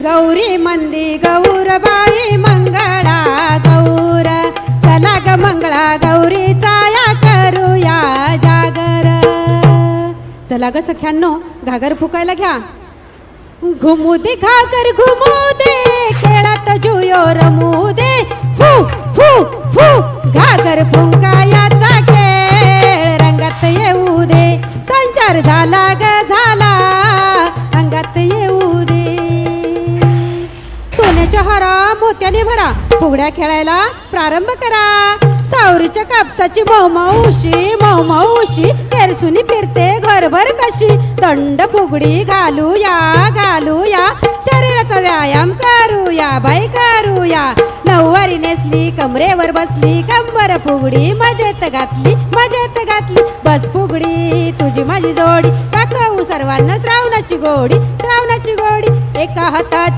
गौरी मंदी गौरबाई मंगळा गौर, चला ग मंगळा गौरीचा या करूया जागर. चला ग सख्यांनो घागर फुकायला घ्या. घुमू दे घागर घुमू दे, खेळात जुयो रमू दे. फू फू फू घागर फुंकायाचा खेळ रंगात येऊ दे. संचार झाला ग झाला अंगात येऊ दे. सोन्याच्या हारा मोत्याने भरा, फुगड्या खेळायला प्रारंभ करा. सावरीच्या कापसाची मौमाऊशी मौमाऊशी तेरसुनी फिरते घरभर कशी. दंड फुगडी घालूया घालूया, शरीराचा व्यायाम करूया बाई करूया. नऊवारी नेसली कमरेवर बसली, कंबर फुगडी मजेत घातली मजेत घातली. बस फुगडी तुझी माझी जोडी, दाखवू सर्वांना श्रावणाची गोडी श्रावणाची गोडी. एका हातात